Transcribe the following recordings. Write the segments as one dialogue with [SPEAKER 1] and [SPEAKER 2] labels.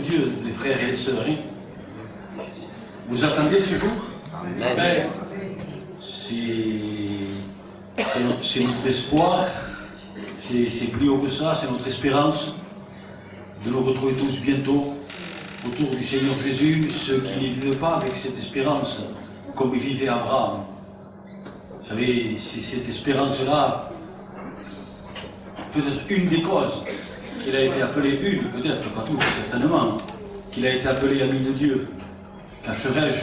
[SPEAKER 1] Dieu, les frères et les sœurs. Hein. Vous attendez ce jour? Ben, c'est notre espoir, c'est plus haut que ça, c'est notre espérance de nous retrouver tous bientôt autour du Seigneur Jésus, ceux qui ne vivent pas avec cette espérance comme vivait Abraham. Vous savez, c'est cette espérance-là, peut-être une des causes qu'il a été appelé, peut-être, pas tout, certainement, qu'il a été appelé ami de Dieu. Cacherai-je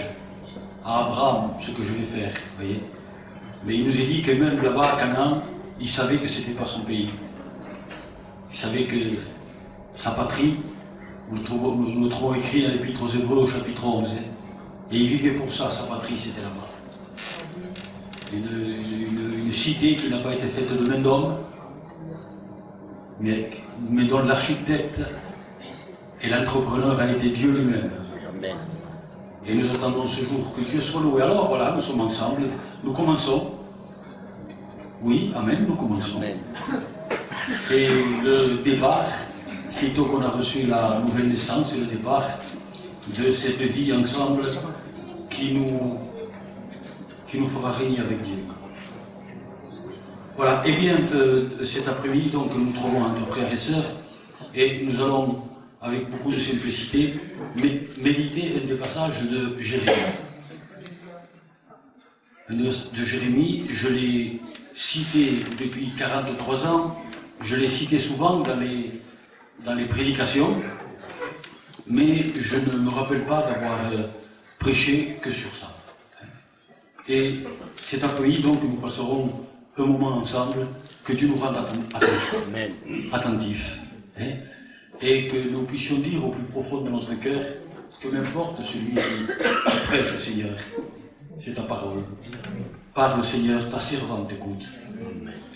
[SPEAKER 1] à Abraham ce que je vais faire, vous voyez? Mais il nous a dit que même là-bas, à Canaan, il savait que ce n'était pas son pays. Il savait que sa patrie, nous le trouvons écrit dans l'Épître aux Hébreux au chapitre 11, hein, et il vivait pour ça, sa patrie, c'était là-bas. Une cité qui n'a pas été faite de main d'homme, mais dont l'architecte et l'entrepreneur a été Dieu lui-même. Et nous attendons ce jour que Dieu soit loué. Alors voilà, nous sommes ensemble, nous commençons. Oui, amen, nous commençons. C'est le départ, sitôt qu'on a reçu la nouvelle naissance, c'est le départ de cette vie ensemble qui nous fera régner avec Dieu. Voilà, et bien cet après-midi, donc, nous nous trouvons entre frères et sœurs, et nous allons, avec beaucoup de simplicité, méditer un des passages de Jérémie. De Jérémie, je l'ai cité depuis 43 ans, je l'ai cité souvent dans les prédications, mais je ne me rappelle pas d'avoir prêché que sur ça. Et cet après-midi, donc, nous passerons un moment ensemble, que Dieu nous rende attentifs, hein, et que nous puissions dire au plus profond de notre cœur que n'importe celui qui prêche, Seigneur, c'est ta parole. Parle, Seigneur, ta servante écoute,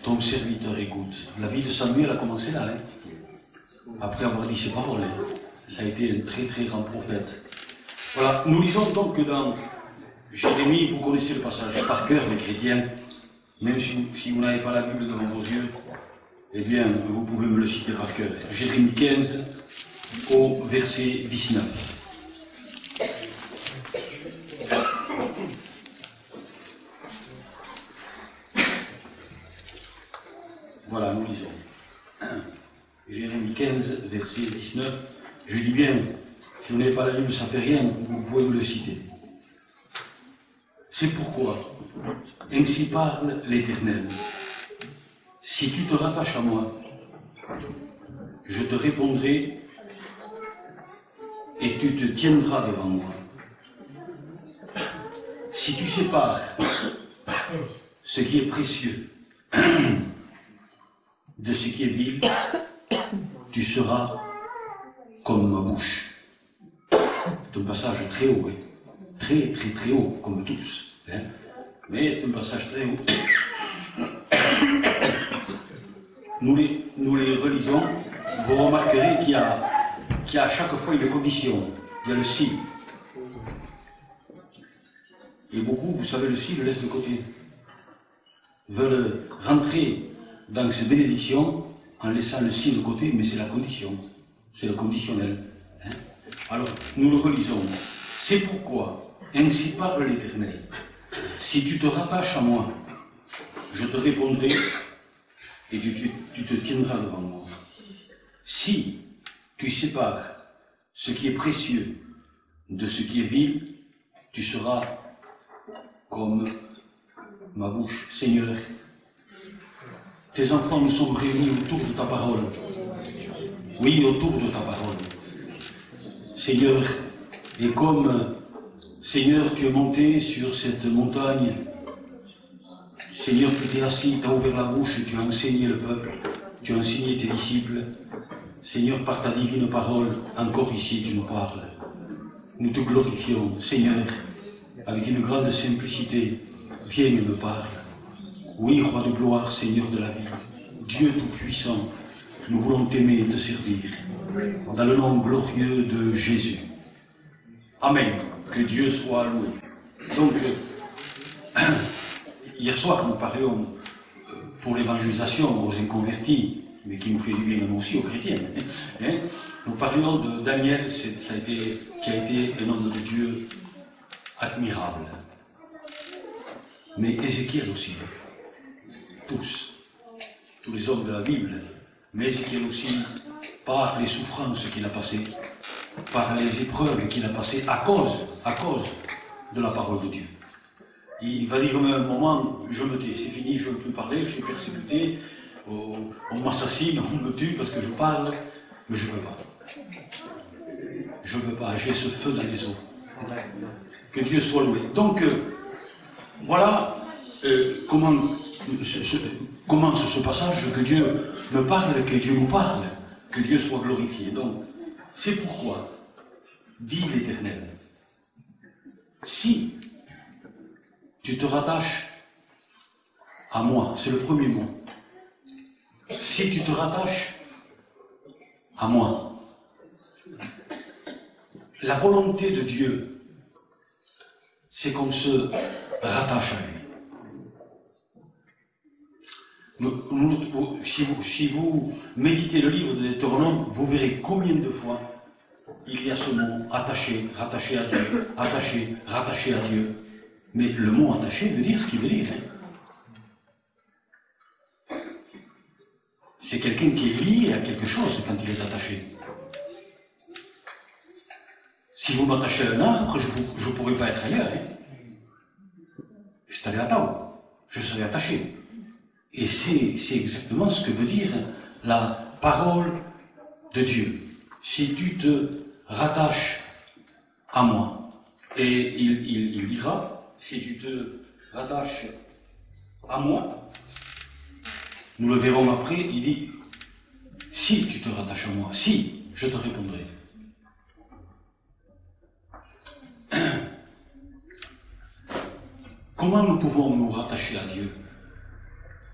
[SPEAKER 1] ton serviteur écoute. La vie de Samuel a commencé là, hein, après avoir dit ces paroles. Hein. Ça a été un très très grand prophète. Voilà, nous lisons donc que dans Jérémie, vous connaissez le passage par cœur, les chrétiens, même si vous n'avez pas la Bible devant vos yeux, eh bien, vous pouvez me le citer par cœur. Jérémie 15, au verset 19. Voilà, nous lisons. Jérémie 15, verset 19. Je dis bien, si vous n'avez pas la Bible, ça ne fait rien, vous pouvez me le citer. C'est pourquoi, ainsi parle l'Éternel. Si tu te rattaches à moi, je te répondrai et tu te tiendras devant moi. Si tu sépares ce qui est précieux de ce qui est vil, tu seras comme ma bouche. C'est un passage très haut, hein. Très très très haut, comme tous. Hein. Mais c'est un passage très haut. Nous les relisons, vous remarquerez qu'il y a à chaque fois une condition. Il y a le si. Et beaucoup, vous savez, le si le laissent de côté. Veulent rentrer dans ces bénédictions en laissant le si de côté, mais c'est la condition. C'est le conditionnel. Hein. Alors, nous le relisons. C'est pourquoi, ainsi parle l'Éternel. Si tu te rattaches à moi, je te répondrai et tu te tiendras devant moi. Si tu sépares ce qui est précieux de ce qui est vil, tu seras comme ma bouche. Seigneur, tes enfants nous sommes réunis autour de ta parole. Oui, autour de ta parole. Seigneur, et comme Seigneur, tu es monté sur cette montagne, Seigneur, tu t'es assis, tu as ouvert la bouche, tu as enseigné le peuple, tu as enseigné tes disciples. Seigneur, par ta divine parole, encore ici, tu nous parles. Nous te glorifions, Seigneur, avec une grande simplicité. Viens et me parle. Oui, Roi de gloire, Seigneur de la vie, Dieu tout-puissant, nous voulons t'aimer et te servir. Dans le nom glorieux de Jésus. Amen. Que Dieu soit loué. Donc, hier soir, nous parlions pour l'évangélisation aux inconvertis, mais qui nous fait du bien nous aussi aux chrétiens. Hein. Nous parlions de Daniel, qui a été un homme de Dieu admirable. Mais Ézéchiel aussi, tous les hommes de la Bible, mais Ézéchiel aussi, par les souffrances qu'il a passées, par les épreuves qu'il a passées, à cause de la parole de Dieu. Il va dire à un moment, je me tais, c'est fini, je ne veux plus parler, je suis persécuté, on m'assassine, on me tue parce que je parle, mais je ne veux pas. Je ne veux pas, j'ai ce feu dans les os. Que Dieu soit loué. Donc, voilà comment commence ce passage, que Dieu me parle, que Dieu nous parle, que Dieu soit glorifié. Donc, c'est pourquoi, dit l'Éternel, si tu te rattaches à moi, c'est le premier mot, si tu te rattaches à moi, la volonté de Dieu, c'est qu'on se rattache à lui. Si vous méditez le livre de Deutéronome, vous verrez combien de fois il y a ce mot attaché, rattaché à Dieu, attaché, rattaché à Dieu. Mais le mot attaché veut dire ce qu'il veut dire. Hein. C'est quelqu'un qui est lié à quelque chose quand il est attaché. Si vous m'attachez à un arbre, je ne pourrais pas être ailleurs. Hein. Je serais à table, je serais attaché. Et c'est exactement ce que veut dire la parole de Dieu. Si tu te rattaches à moi, et il dira, si tu te rattaches à moi, nous le verrons après, il dit, si tu te rattaches à moi, si, je te répondrai. Comment nous pouvons nous rattacher à Dieu?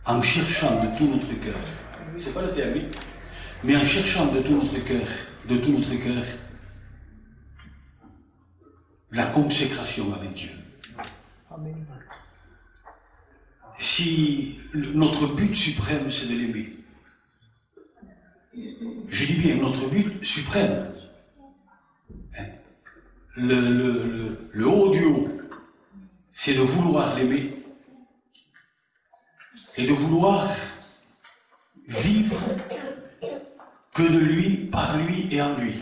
[SPEAKER 1] En cherchant de tout notre cœur, c'est pas le terme, mais en cherchant de tout notre cœur, la consécration avec Dieu. Amen. Si notre but suprême, c'est de l'aimer, je dis bien notre but suprême, hein, le haut du haut, c'est de vouloir l'aimer et de vouloir vivre que de lui, par lui et en lui.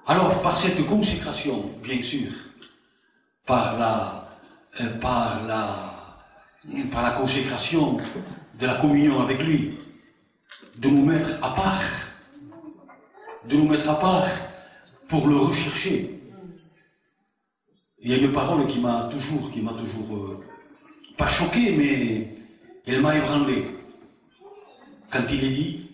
[SPEAKER 1] Alors, par cette consécration, bien sûr, par la consécration de la communion avec lui, de nous mettre à part pour le rechercher. Il y a une parole qui m'a toujours pas choqué, mais elle m'a ébranlé. Quand il est dit,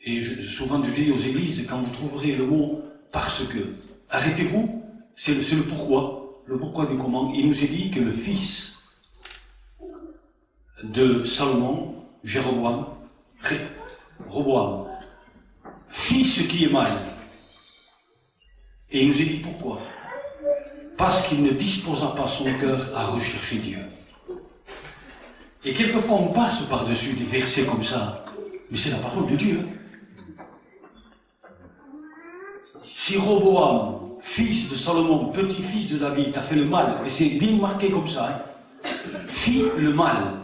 [SPEAKER 1] et souvent je dis aux églises, quand vous trouverez le mot parce que, arrêtez-vous, c'est le pourquoi du comment. Il nous est dit que le fils de Salomon, Roboam, fils qui est mal. Et il nous est dit pourquoi? Parce qu'il ne disposa pas son cœur à rechercher Dieu. Et quelquefois on passe par-dessus des versets comme ça, mais c'est la parole de Dieu. Si Roboam, fils de Salomon, petit-fils de David, a fait le mal, et c'est bien marqué comme ça, hein, fit le mal.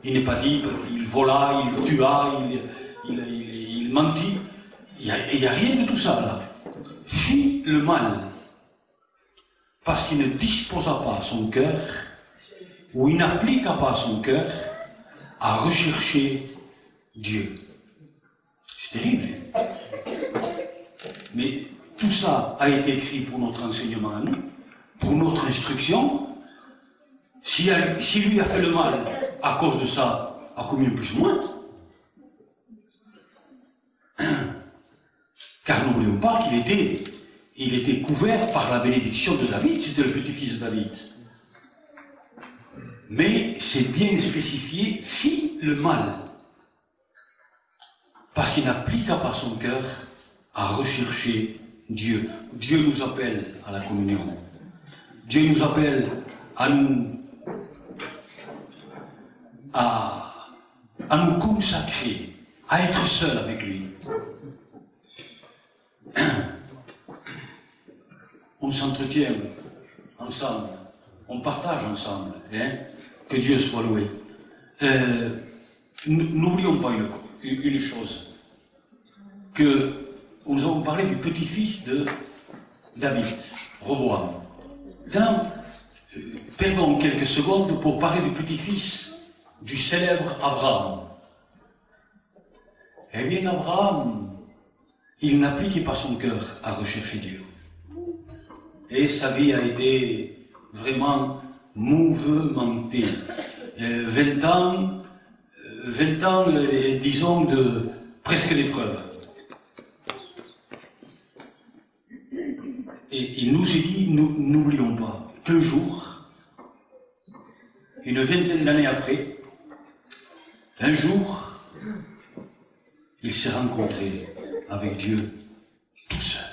[SPEAKER 1] Il n'est pas dit qu'il vola, il tua, il mentit. Il n'y a rien de tout ça là. Fit le mal. Parce qu'il ne disposa pas son cœur, ou il n'appliqua pas son cœur à rechercher Dieu. C'est terrible. Mais tout ça a été écrit pour notre enseignement à nous, pour notre instruction. Si lui a fait le mal à cause de ça, à combien plus ou moins? Car n'oublions pas qu'il était couvert par la bénédiction de David, c'était le petit-fils de David. Mais c'est bien spécifié, fit le mal. Parce qu'il n'appliqua pas son cœur à rechercher Dieu. Dieu nous appelle à la communion. Dieu nous appelle à à nous consacrer, à être seul avec lui. On s'entretient ensemble, on partage ensemble, hein? Que Dieu soit loué. N'oublions pas une chose, que nous avons parlé du petit-fils de David, Roboam. Maintenant, perdons quelques secondes pour parler du petit-fils du célèbre Abraham. Eh bien, Abraham, il n'appliquait pas son cœur à rechercher Dieu. Et sa vie a été vraiment mouvementée. 20 ans, disons, de presque d'épreuve. Et il nous est dit, n'oublions pas, qu'un jour, une vingtaine d'années après, un jour, il s'est rencontré avec Dieu tout seul.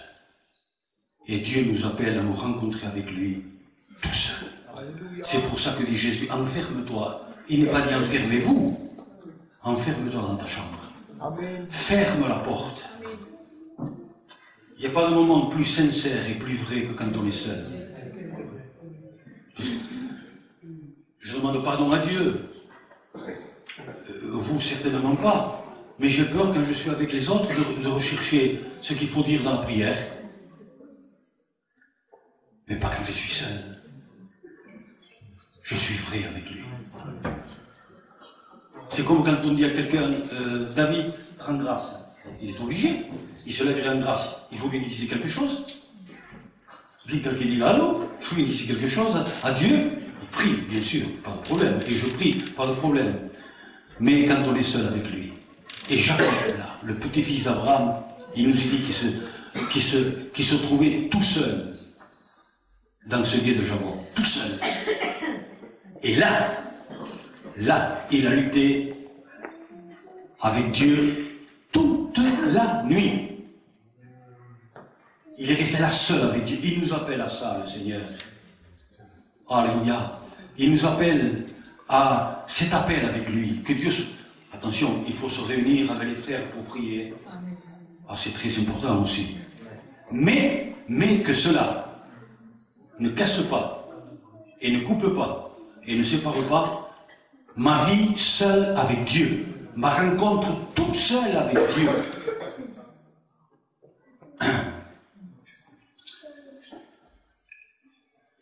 [SPEAKER 1] Et Dieu nous appelle à nous rencontrer avec lui tout seul. C'est pour ça que dit Jésus, enferme-toi. Il n'est pas dit enfermez-vous. Enferme-toi dans ta chambre. Amen. Ferme la porte. Il n'y a pas de moment plus sincère et plus vrai que quand on est seul. Je demande pardon à Dieu. Vous, certainement pas. Mais j'ai peur, quand je suis avec les autres, de rechercher ce qu'il faut dire dans la prière. Mais pas quand je suis seul. Je suis vrai avec lui. C'est comme quand on dit à quelqu'un, David, rends grâce. Il est obligé. Il se lève et rend grâce. Il faut bien qu'il dise quelque chose. Puis quelqu'un dit allô, il faut bien qu'il dise quelque chose à Dieu. Il prie, bien sûr, pas de problème. Et je prie, pas de problème. Mais quand on est seul avec lui. Et Jacob, là, le petit-fils d'Abraham, il nous dit qu'il se trouvait tout seul dans ce gué de Jacob. Tout seul. Et là, il a lutté avec Dieu toute la nuit. Il est resté là seul avec Dieu. Il nous appelle à ça, le Seigneur. Alléluia. Il nous appelle à cet appel avec lui. Que Dieu... Attention, il faut se réunir avec les frères pour prier. Ah, c'est très important aussi. Mais que cela ne casse pas et ne coupe pas et ne sépare pas ma vie seule avec Dieu. Ma rencontre tout seul avec Dieu.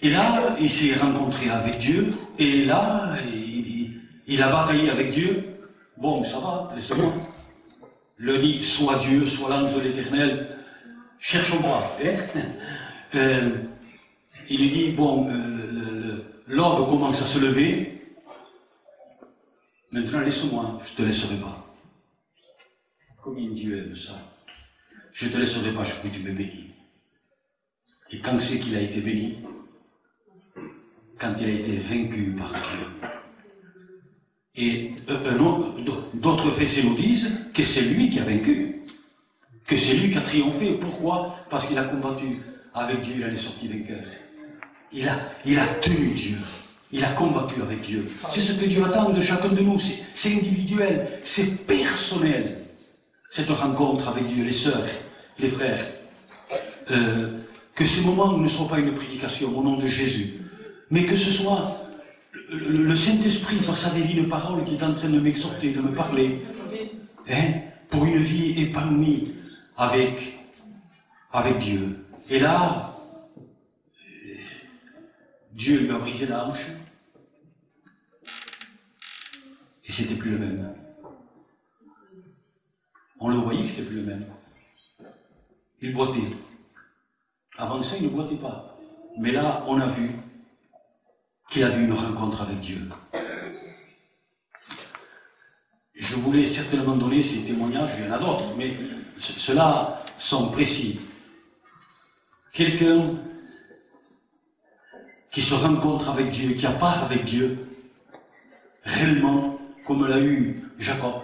[SPEAKER 1] Et là, il s'est rencontré avec Dieu, et là, il a bataillé avec Dieu. Bon, ça va, laisse-moi. Le dit, soit Dieu, soit l'ange de l'Éternel, cherche-moi. Il lui dit, bon, l'aube commence à se lever. Maintenant, laisse-moi, je ne te laisserai pas. Combien Dieu aime ça. Je ne te laisserai pas, je veux que tu me bénis. Et quand c'est qu'il a été béni? Quand il a été vaincu par Dieu. Et d'autres versets nous disent que c'est lui qui a vaincu, que c'est lui qui a triomphé. Pourquoi? Parce qu'il a combattu avec Dieu, il en est sorti vainqueur. Il a tenu Dieu, il a combattu avec Dieu. C'est ce que Dieu attend de chacun de nous, c'est individuel, c'est personnel. Cette rencontre avec Dieu, les sœurs, les frères, que ces moments ne soient pas une prédication au nom de Jésus, mais que ce soit le Saint-Esprit, par sa divine parole, qui est en train de m'exhorter, de me parler, hein, pour une vie épanouie avec Dieu. Et là, Dieu lui a brisé la hanche, et c'était plus le même. On le voyait que c'était plus le même. Il boitait. Avant ça, il ne boitait pas. Mais là, on a vu qu'il avait une rencontre avec Dieu. Je voulais certainement donner ces témoignages, il y en a d'autres, mais ceux-là sont précis. Quelqu'un qui se rencontre avec Dieu, qui a part avec Dieu, réellement, comme l'a eu Jacob,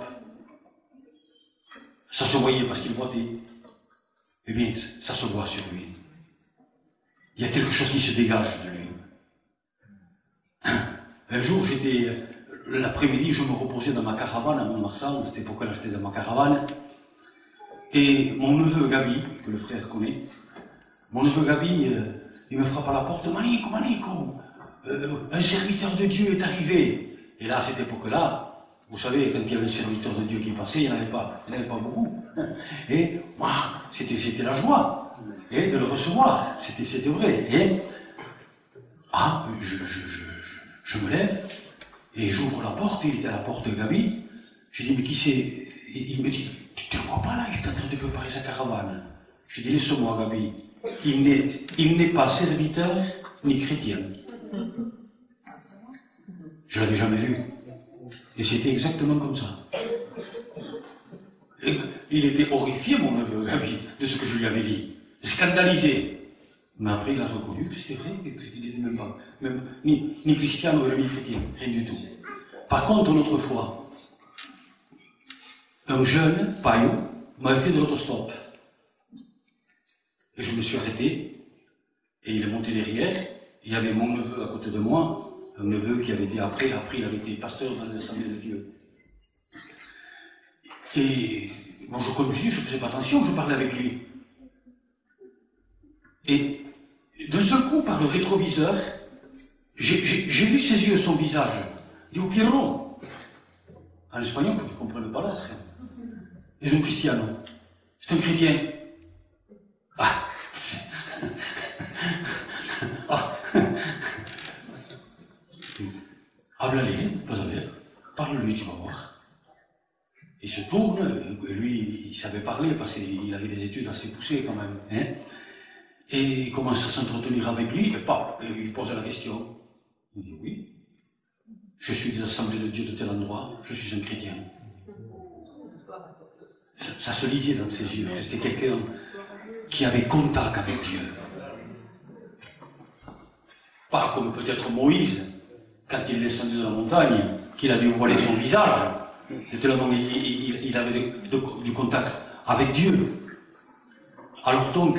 [SPEAKER 1] ça se voyait parce qu'il boitait. Eh bien, ça se voit sur lui. Il y a quelque chose qui se dégage de lui. Un jour, l'après-midi, je me reposais dans ma caravane à Mont-de-Marsan, à cette époque-là, j'étais dans ma caravane. Et mon neveu Gabi, que le frère connaît, mon neveu Gabi, il me frappe à la porte, Manico, Manico, un serviteur de Dieu est arrivé. Et là, à cette époque-là, vous savez, quand il y avait un serviteur de Dieu qui passait, il n'y en avait pas beaucoup. Et moi, c'était la joie de le recevoir, c'était vrai. Et je me lève et j'ouvre la porte, il était à la porte de Gabi. Je dis, mais qui c'est? Il me dit, tu ne le vois pas là, il est en train de préparer sa caravane. Je dis, laisse-moi Gabi, il n'est pas serviteur ni chrétien. Je ne l'avais jamais vu. Et c'était exactement comme ça. Et il était horrifié, mon neveu Gabi, de ce que je lui avais dit. Scandalisé. Mais après, il a reconnu que c'était vrai, qu'il n'était même pas, ni christian ni chrétien, rien du tout. Par contre, une autre fois, un jeune paillot m'avait fait de l'autostop. Et je me suis arrêté, et il est monté derrière. Il y avait mon neveu à côté de moi, un neveu qui avait été après il avait été pasteur dans les assemblées de Dieu. Et bon, je conduisais, je ne faisais pas attention, je parlais avec lui. Et d'un seul coup, par le rétroviseur, j'ai vu ses yeux, son visage. Digo Pierrot, en espagnol, parce qu'ils ne comprennent pas l'autre. Et un cristiano. C'est un chrétien. Ah. Habla-les, vas a ver, parle-lui, tu vas voir. Il se tourne, lui, il savait parler parce qu'il avait des études assez poussées quand même. Hein, et il commence à s'entretenir avec lui, et il lui pose la question. Il dit oui, je suis des assemblées de Dieu de tel endroit, je suis un chrétien. Ça se lisait dans ses yeux, c'était quelqu'un qui avait contact avec Dieu. Pas comme peut-être Moïse, quand il est descendu de la montagne, qu'il a dû voiler son visage, tellement il avait du contact avec Dieu. Alors donc,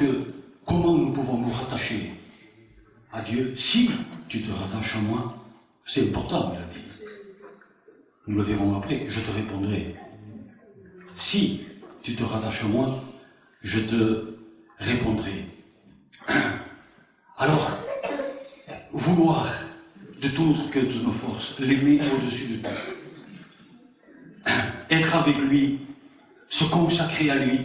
[SPEAKER 1] comment nous pouvons nous rattacher à Dieu? Si tu te rattaches à moi, c'est important, il a dit. Nous le verrons après, je te répondrai. Si tu te rattaches à moi, je te répondrai. Alors, vouloir de tout notre cœur, de nos forces, l'aimer au-dessus de tout. Être avec lui, se consacrer à lui,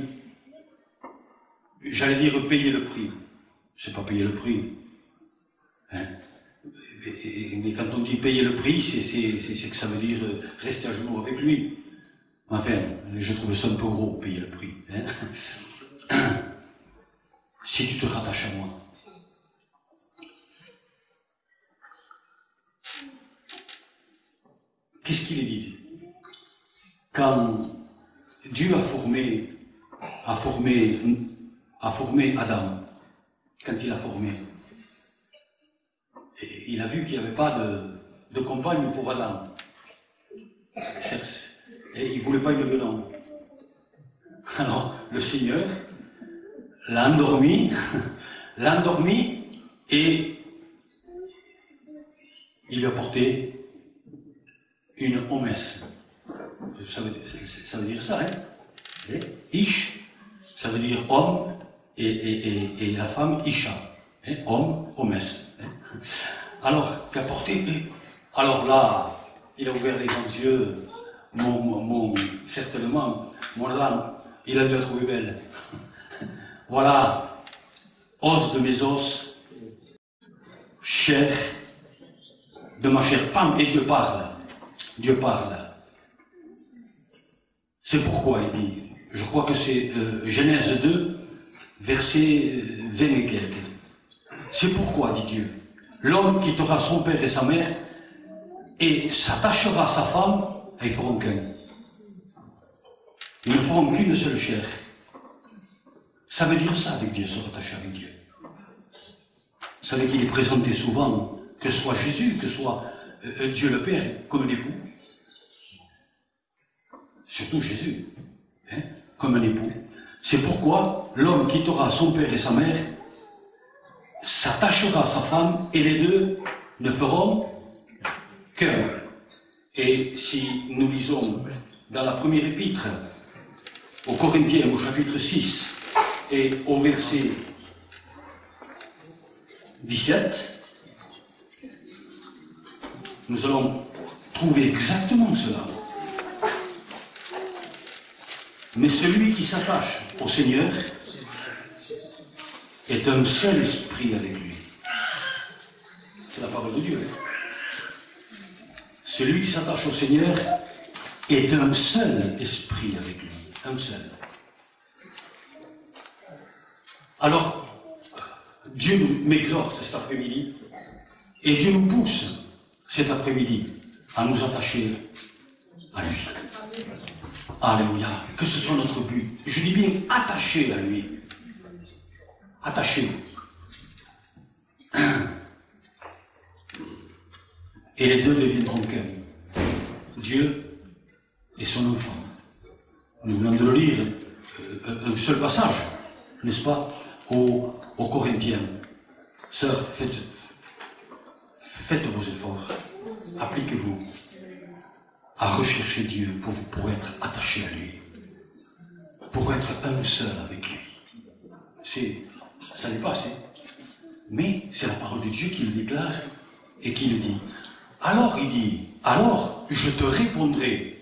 [SPEAKER 1] j'allais dire payer le prix. C'est pas payer le prix. Hein? Mais quand on dit payer le prix, c'est que ça veut dire rester à genoux avec lui. Enfin, je trouve ça un peu gros, payer le prix. Hein? Si tu te rattaches à moi. Qu'est-ce qu'il est dit? Quand Dieu a formé Adam, quand il a formé, il a vu qu'il n'y avait pas de compagne pour Adam. Et il ne voulait pas une guenon. Alors, le Seigneur l'a endormi et il lui a porté une homesse. Ça veut dire ça, hein? Ish, ça veut dire homme, et la femme, Isha. Hein? Homme, homesse. Hein? Alors, qui a porté. Alors là, il a ouvert les grands yeux. Certainement, mon âme, il a dû la trouver belle. Voilà, os de mes os, chair de ma chair. Pam, et Dieu parle. Dieu parle. C'est pourquoi il dit, je crois que c'est Genèse 2, verset 20 et quelques. C'est pourquoi, dit Dieu, l'homme quittera son père et sa mère et s'attachera à sa femme, et ils feront qu'un. Ils ne feront qu'une seule chair. Ça veut dire ça avec Dieu, se rattacher avec Dieu. Vous savez qu'il est présenté souvent, que ce soit Jésus, que ce soit Dieu le Père, comme un époux. Surtout Jésus, hein, comme un époux. C'est pourquoi l'homme quittera son père et sa mère, s'attachera à sa femme, et les deux ne feront qu'un. Et si nous lisons dans la première épître aux Corinthiens, au chapitre 6 et au verset 17, nous allons trouver exactement cela. Mais celui qui s'attache au Seigneur est un seul esprit avec lui. C'est la parole de Dieu. Celui qui s'attache au Seigneur est un seul esprit avec lui. Un seul. Alors, Dieu m'exhorte cet après-midi et Dieu nous pousse cet après-midi à nous attacher à lui. Alléluia. Que ce soit notre but. Je dis bien attaché à lui. Attaché. Et les deux deviendront qu'un. Dieu et son enfant. Nous venons de le lire, un seul passage, n'est-ce pas, aux Corinthiens. Sœurs, faites vos efforts. Appliquez-vous à rechercher Dieu pour être attaché à lui. Pour être un seul avec lui. Ça n'est pas assez. Mais c'est la parole de Dieu qui le déclare et qui le dit. Alors il dit, alors je te répondrai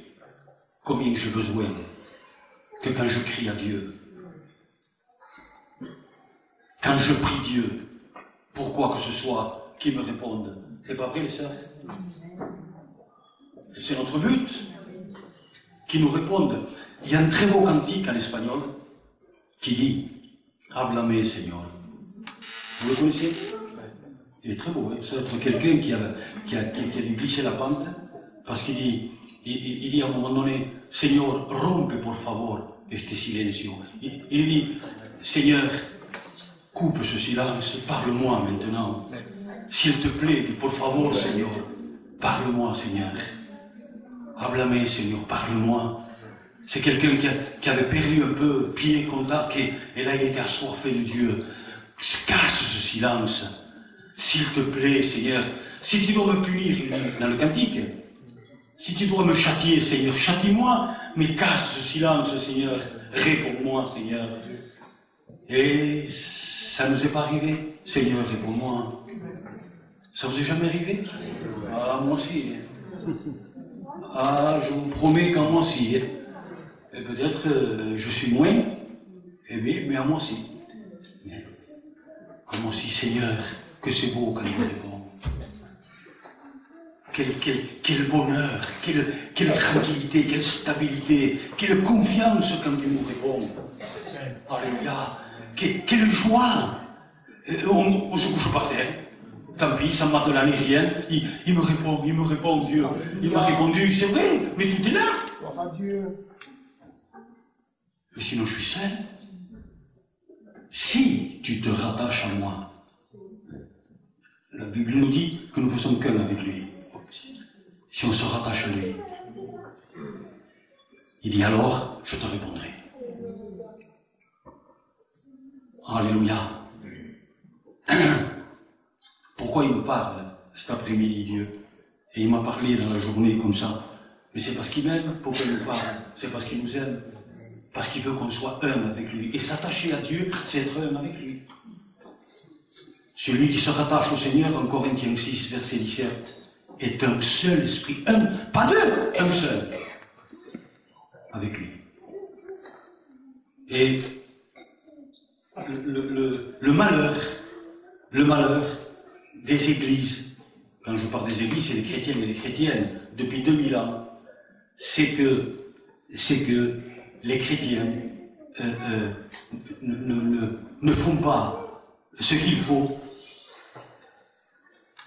[SPEAKER 1] combien j'ai besoin que quand je crie à Dieu. Quand je prie Dieu, pourquoi que ce soit qu'il me réponde. C'est pas vrai, les sœurs? C'est notre but, qu'il nous réponde. Il y a un très beau cantique en espagnol qui dit « Háblame, Seigneur ». Vous le connaissez? Il est très beau, hein? Ça doit être quelqu'un qui a dû glisser la pente, parce qu'il dit, il dit à un moment donné « Seigneur, rompe por favor este silencio ». Il dit « Seigneur, coupe ce silence, parle-moi maintenant. S'il te plaît, por favor, Seigneur, parle-moi, Seigneur. Háblame, Seigneur, parle-moi. » C'est quelqu'un qui avait perdu un peu pied, contact, et là il était assoiffé de Dieu. Casse ce silence. S'il te plaît, Seigneur, si tu dois me punir, dans le cantique, si tu dois me châtier, Seigneur, châtie-moi, mais casse ce silence, Seigneur. Réponds-moi, Seigneur. Et ça ne nous est pas arrivé. Seigneur, réponds-moi. Ça vous est jamais arrivé? Ah, moi aussi. Ah, je vous promets qu'en moi aussi. Peut-être je suis moins aimé, mais à moi aussi. À moi aussi, Seigneur, que c'est beau quand il me répond. Quel bonheur, quelle tranquillité, quelle stabilité, quelle confiance quand il nous répond. Alléluia. Quelle joie. On se couche par terre. Tant pis, ça matelas ni rien. Il me répond, Dieu. Il m'a répondu, c'est vrai, mais tout est là. Mais sinon je suis seul. Si tu te rattaches à moi, la Bible nous dit que nous faisons qu'un avec lui. Si on se rattache à lui, il dit alors, je te répondrai. Alléluia. Pourquoi il me parle cet après-midi, Dieu? Et il m'a parlé dans la journée comme ça. Mais c'est parce qu'il m'aime. Pourquoi il me parle? C'est parce qu'il nous aime. Parce qu'il veut qu'on soit un avec lui. Et s'attacher à Dieu, c'est être un avec lui. Celui qui se rattache au Seigneur, en Corinthiens 6, verset 17, est un seul esprit. Un, pas deux, un seul. Avec lui. Et le malheur des églises, quand je parle des églises, c'est des chrétiens et des chrétiennes, depuis 2000 ans, c'est que les chrétiens ne font pas ce qu'il faut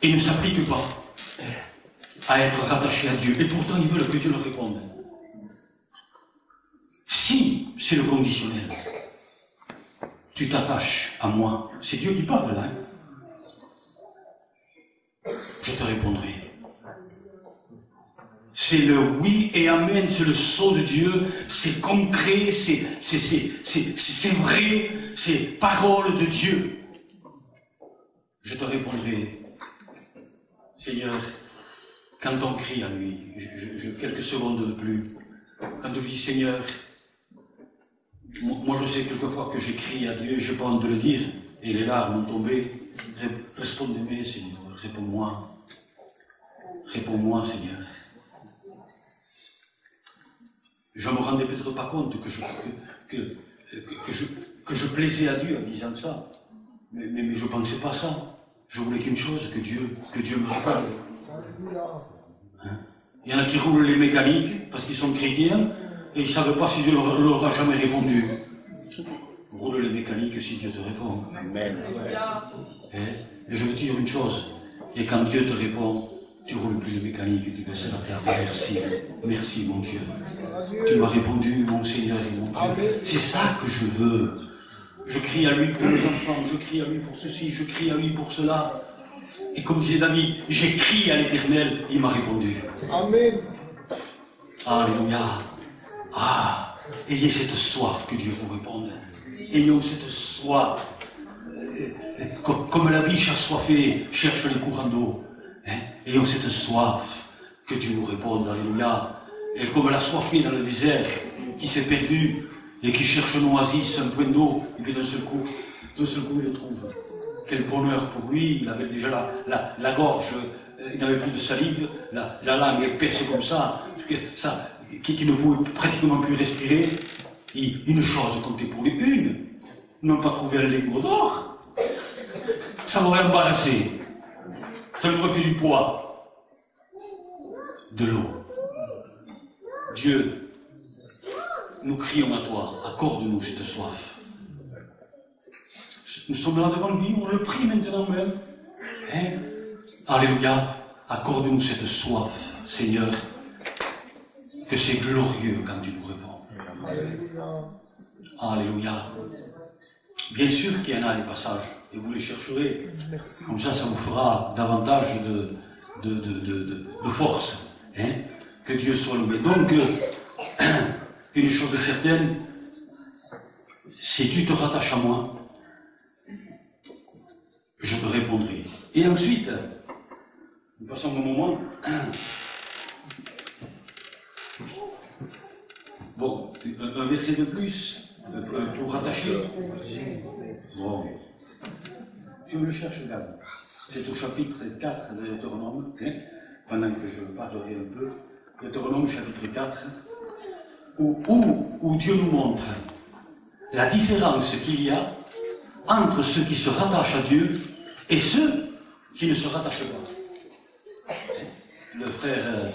[SPEAKER 1] et ne s'appliquent pas à être rattachés à Dieu. Et pourtant, ils veulent que Dieu leur réponde. Si c'est le conditionnel, tu t'attaches à moi, c'est Dieu qui parle là. Je te répondrai. C'est le oui et amen, c'est le sceau de Dieu, c'est concret, c'est vrai, c'est parole de Dieu. Je te répondrai, Seigneur, quand on crie à lui, quelques secondes de plus, quand on dit Seigneur, moi je sais quelquefois que j'écris à Dieu, j'ai pas honte de le dire, et les larmes ont tombé. Répondez-moi, Seigneur, réponds-moi. Réponds-moi, Seigneur. Je ne me rendais peut-être pas compte que je plaisais à Dieu en disant ça. Mais je ne pensais pas ça. Je voulais qu'une chose, que Dieu me réponde. Hein? Il y en a qui roulent les mécaniques parce qu'ils sont chrétiens et ils ne savent pas si Dieu leur a jamais répondu. Roule les mécaniques si Dieu te répond. Amen. Et je veux te dire une chose, et quand Dieu te répond, tu ne roules plus les mécaniques, tu baisses la terre. Merci, merci mon Dieu. Tu m'as répondu, mon Seigneur et mon Dieu. C'est ça que je veux. Je crie à lui pour mes enfants, je crie à lui pour ceci, je crie à lui pour cela. Et comme disait David, j'ai crié à l'Éternel, il m'a répondu. Amen. Alléluia. Ah, ayez cette soif que Dieu vous réponde. Ayons cette soif. Comme la biche assoiffée cherche les courants d'eau. Hein? Ayons cette soif que Dieu vous réponde. Alléluia. Et comme l'assoiffé dans le désert qui s'est perdu et qui cherche une oasis, un point d'eau, et puis d'un seul coup il le trouve. Quel bonheur pour lui, il avait déjà la gorge, il n'avait plus de salive, la langue épaisse comme ça, qui ne pouvait pratiquement plus respirer. Une chose comptait pour lui, une, non pas trouver un lingot d'or, ça m'aurait embarrassé, ça lui aurait fait du poids, de l'eau. Dieu, nous crions à toi, accorde-nous cette soif. Nous sommes là devant lui, on le prie maintenant même. Hein? Alléluia, accorde-nous cette soif, Seigneur, que c'est glorieux quand tu nous réponds. Alléluia. Bien sûr qu'il y en a des passages, et vous les chercherez. Comme ça vous fera davantage de force. Hein? Que Dieu soit loué. Donc, une chose est certaine, si tu te rattaches à moi, je te répondrai. Et ensuite, nous passons un moment. Bon, un verset de plus pour rattacher. Bon. Tu me le cherches, Gab. C'est au chapitre 4 de Deutéronome, hein, pendant que je parlerai un peu. Deutéronome chapitre 4, où Dieu nous montre la différence qu'il y a entre ceux qui se rattachent à Dieu et ceux qui ne se rattachent pas. Le frère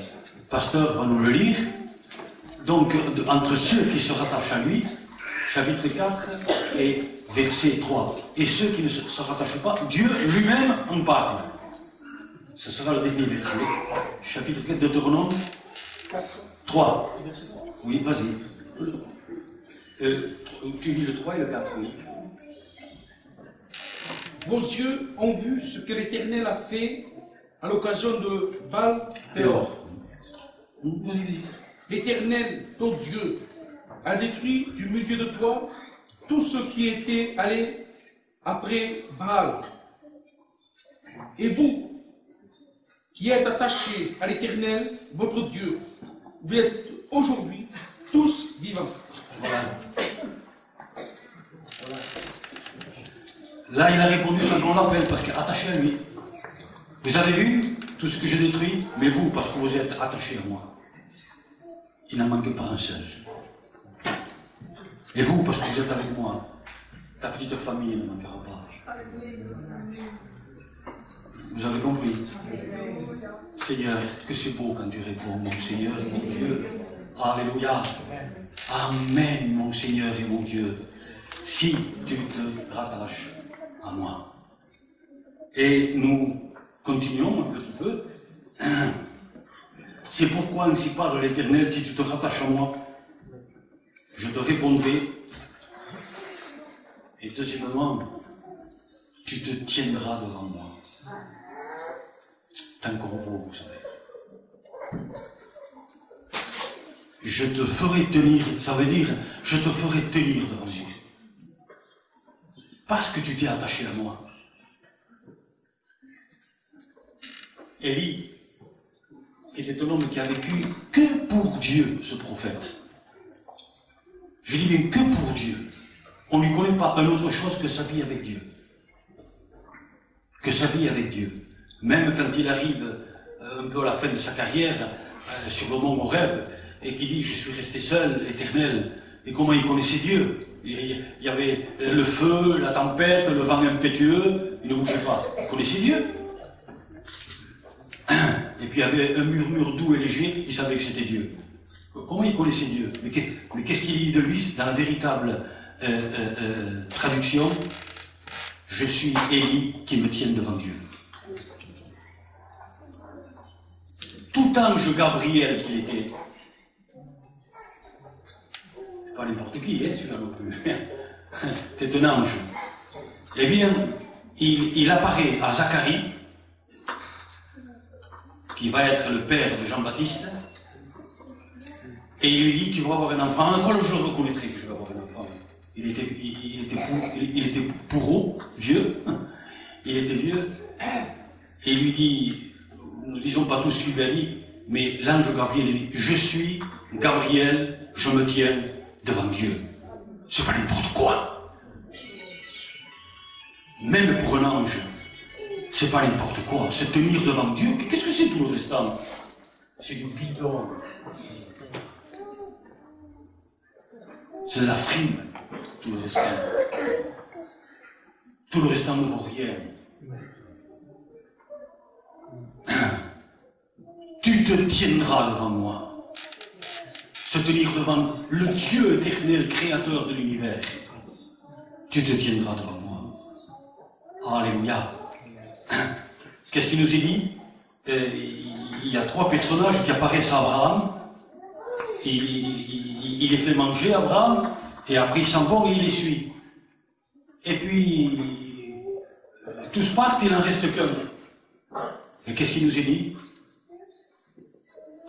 [SPEAKER 1] pasteur va nous le lire. Donc, entre ceux qui se rattachent à lui, chapitre 4 et verset 3, et ceux qui ne se rattachent pas, Dieu lui-même en parle. Ce sera le dernier verset, chapitre 4 de Deutéronome 3. Oui, vas-y. Tu lis le 3 et le 4, oui.
[SPEAKER 2] Vos yeux ont vu ce que l'Éternel a fait à l'occasion de Baal-Péor. L'Éternel, ton Dieu, a détruit du milieu de toi tous ceux qui étaient allés après Baal. Et vous, qui êtes attachés à l'Éternel, votre Dieu, vous êtes aujourd'hui tous vivants.
[SPEAKER 1] Voilà. Là, il a répondu sans qu'on l'appelle, parce qu'attaché à lui. Vous avez vu tout ce que j'ai détruit, mais vous, parce que vous êtes attachés à moi. Il n'en manque pas un seul. Et vous, parce que vous êtes avec moi, ta petite famille ne manquera pas. Vous avez compris? Seigneur, que c'est beau quand tu réponds, mon Seigneur et mon Dieu. Alléluia. Amen, mon Seigneur et mon Dieu. Si tu te rattaches à moi. Et nous continuons un petit peu. C'est pourquoi ainsi parle l'Éternel, si tu te rattaches à moi, je te répondrai. Et deuxièmement, tu te tiendras devant moi. C'est un corbeau, vous savez. Je te ferai tenir, ça veut dire, je te ferai tenir devant moi. Parce que tu t'es attaché à moi. Élie, qui était un homme qui a vécu que pour Dieu, ce prophète. Je dis bien que pour Dieu. On ne lui connaît pas une autre chose que sa vie avec Dieu. Que sa vie avec Dieu. Même quand il arrive un peu à la fin de sa carrière, sur le mont Horeb, et qu'il dit « Je suis resté seul, éternel », et comment il connaissait Dieu. Il y avait le feu, la tempête, le vent impétueux, il ne bougeait pas. Il connaissait Dieu. Et puis il y avait un murmure doux et léger, il savait que c'était Dieu. Comment il connaissait Dieu? Mais qu'est-ce qu'il dit de lui dans la véritable traduction? Je suis Élie qui me tienne devant Dieu. Tout ange Gabriel qu'il était, c'est pas n'importe qui, hein, celui-là non plus, c'est un ange. Eh bien, il apparaît à Zacharie, qui va être le père de Jean-Baptiste, et il lui dit, tu vas avoir un enfant, quand je le reconnaîtrai que je vais avoir un enfant. Il était pourreau, vieux, il était vieux, et il lui dit, nous ne disons pas tout ce qu'il lui a dit, mais l'ange Gabriel dit, je suis Gabriel, je me tiens devant Dieu. C'est pas n'importe quoi. Même pour un ange, c'est pas n'importe quoi. Se tenir devant Dieu, qu'est-ce que c'est tout le restant? C'est du bidon. C'est de la frime, tout le restant. Tout le restant ne vaut rien. Tu te tiendras devant moi. Se tenir devant le Dieu éternel, créateur de l'univers. Tu te tiendras devant moi. Alléluia. Qu'est-ce qu'il nous est dit? Il y a trois personnages qui apparaissent à Abraham. Il les fait manger, Abraham, et après ils s'en vont et il les suit. Et puis, tous partent, il n'en reste qu'un. Et qu'est-ce qu'il nous est dit?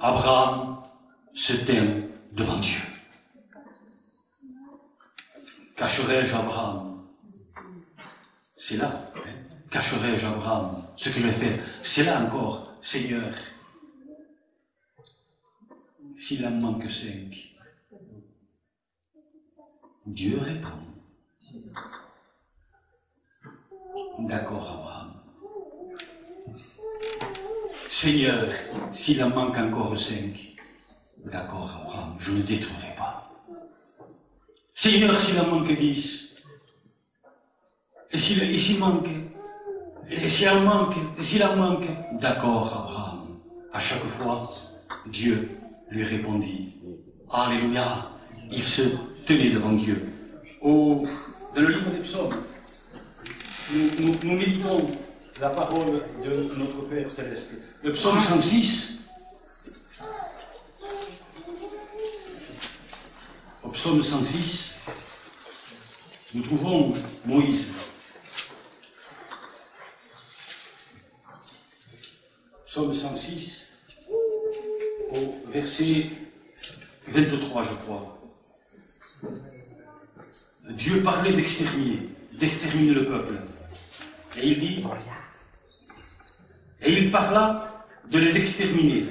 [SPEAKER 1] Abraham se tient devant Dieu. Cacherai-je Abraham? C'est là. Cacherai-je Abraham ce que je vais faire? C'est là encore, Seigneur. S'il en manque 5, Dieu répond. D'accord, Abraham. Seigneur, s'il en manque encore 5, d'accord, Abraham, je ne détruirai pas. Seigneur, s'il en manque 10, et s'il manque, et s'il en manque, et s'il en manque, d'accord, Abraham. À chaque fois, Dieu lui répondit. Alléluia. Il se tenait devant Dieu. Dans le livre des psaumes, nous méditons la parole de notre Père Céleste. Le psaume 106. Au psaume 106, nous trouvons Moïse. Psaume 106, au verset 23, je crois. Dieu parlait d'exterminer le peuple. Et il dit, et il parla de les exterminer.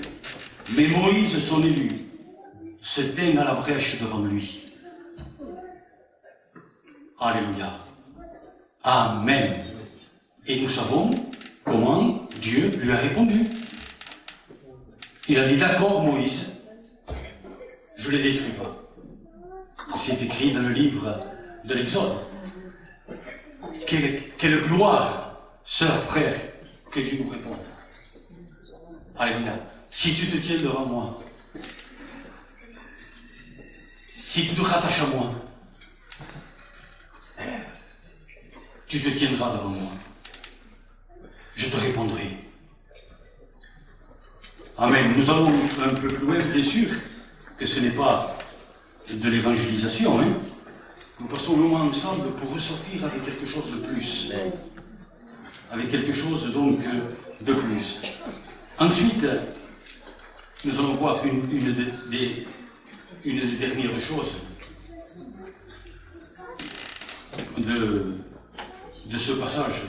[SPEAKER 1] Mais Moïse, son élu, se tint à la brèche devant lui. Alléluia. Amen. Et nous savons comment Dieu lui a répondu. Il a dit, d'accord Moïse, je ne les détruis pas. C'est écrit dans le livre de l'Exode. Quelle gloire, sœur, frère, que Dieu nous réponde. Alléluia. Si tu te tiens devant moi, si tu te rattaches à moi, tu te tiendras devant moi. Je te répondrai. Amen. Nous allons un peu plus loin, bien sûr, que ce n'est pas de l'évangélisation. Hein. Nous passons le moment ensemble pour ressortir avec quelque chose de plus. Avec quelque chose donc de plus. Ensuite, nous allons voir une des dernières choses de ce passage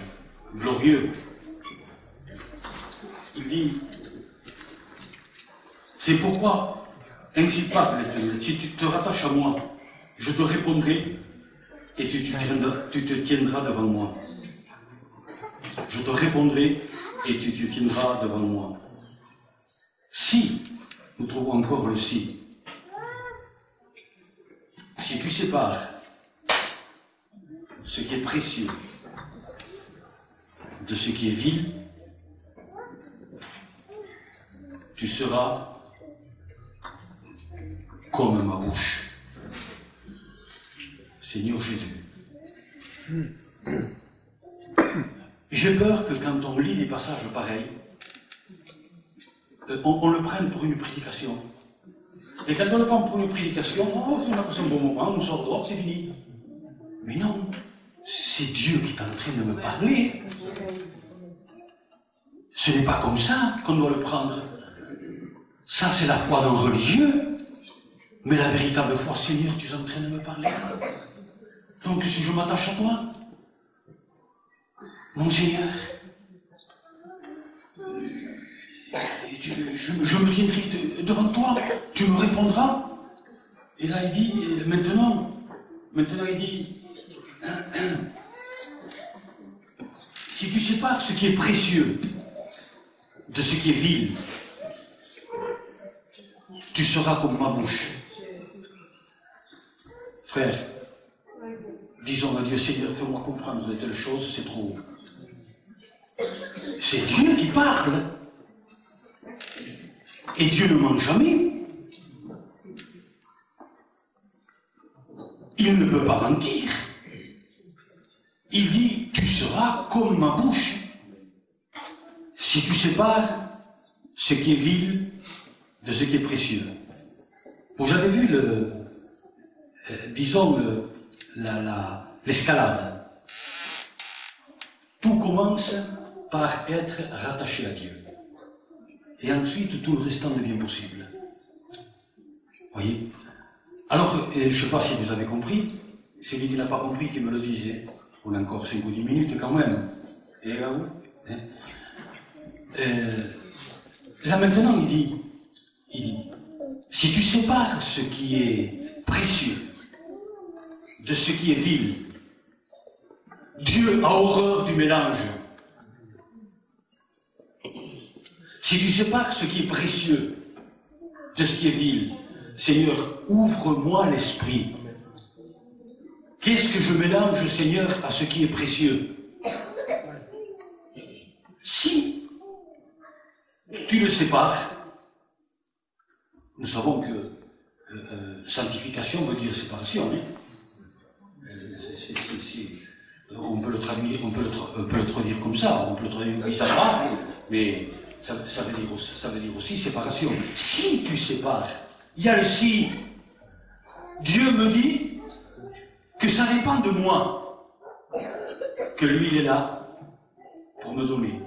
[SPEAKER 1] glorieux. Il dit, C'est pourquoi, ainsi parle l'Éternel, si tu te rattaches à moi, je te répondrai et tu te tiendras devant moi. Je te répondrai et tu te tiendras devant moi. Si, nous trouvons encore le si. Si tu sépares ce qui est précieux de ce qui est vil, tu seras comme ma bouche. Seigneur Jésus. J'ai peur que quand on lit des passages pareils, on le prenne pour une prédication. Et quand on le prend pour une prédication, on a passé un bon moment, on sort dehors, c'est fini. Mais non, c'est Dieu qui est en train de me parler. Ce n'est pas comme ça qu'on doit le prendre. Ça, c'est la foi d'un religieux. Mais la véritable foi, Seigneur, tu es en train de me parler. Donc, si je m'attache à toi, mon Seigneur, je me tiendrai devant toi, tu me répondras. Et là, il dit, maintenant il dit, si tu sépares ce qui est précieux de ce qui est vil, tu seras comme ma bouche. Frère, disons à Dieu, Seigneur, fais-moi comprendre de telles choses, c'est trop. C'est Dieu qui parle. Et Dieu ne ment jamais. Il ne peut pas mentir. Il dit, tu seras comme ma bouche. Si tu sépares ce qui est vil de ce qui est précieux. Vous avez vu l'escalade. Tout commence par être rattaché à Dieu. Et ensuite, tout le restant devient possible. Voyez? Alors, je ne sais pas si vous avez compris. Celui qui n'a pas compris, qui me le disait. On a encore 5 ou 10 minutes quand même. Et là, hein? Là maintenant, il dit, si tu sépares ce qui est précieux de ce qui est vil, Dieu a horreur du mélange. Si tu sépares ce qui est précieux de ce qui est vil, Seigneur, ouvre-moi l'esprit. Qu'est-ce que je mélange, Seigneur, à ce qui est précieux? Si tu le sépares, nous savons que sanctification veut dire séparation. Hein? On peut le traduire, on peut le traduire comme ça, on peut le traduire bizarrement, mais ça veut dire aussi séparation. Si tu sépares, il y a le si. Dieu me dit que ça dépend de moi, que lui il est là pour me donner,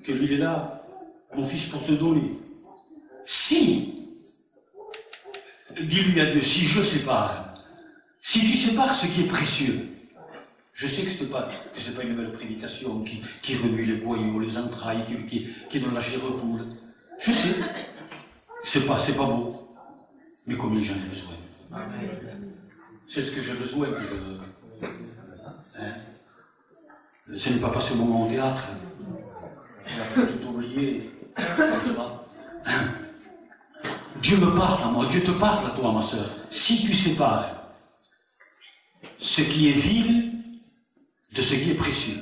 [SPEAKER 1] que lui il est là, mon fils, pour te donner. Si, dis-lui à Dieu, si je sépare, si tu sépares ce qui est précieux, je sais que ce n'est pas une belle prédication qui remue les boyaux, les entrailles, qui donne la chair coule. Je sais, c'est pas beau, mais combien j'en ai besoin. Amen. C'est ce que j'ai besoin. Ce n'est pas passer mon moment au théâtre. J'ai tout oublié. Dieu me parle à moi, Dieu te parle à toi, ma sœur. Si tu sépares ce qui est vil de ce qui est précieux,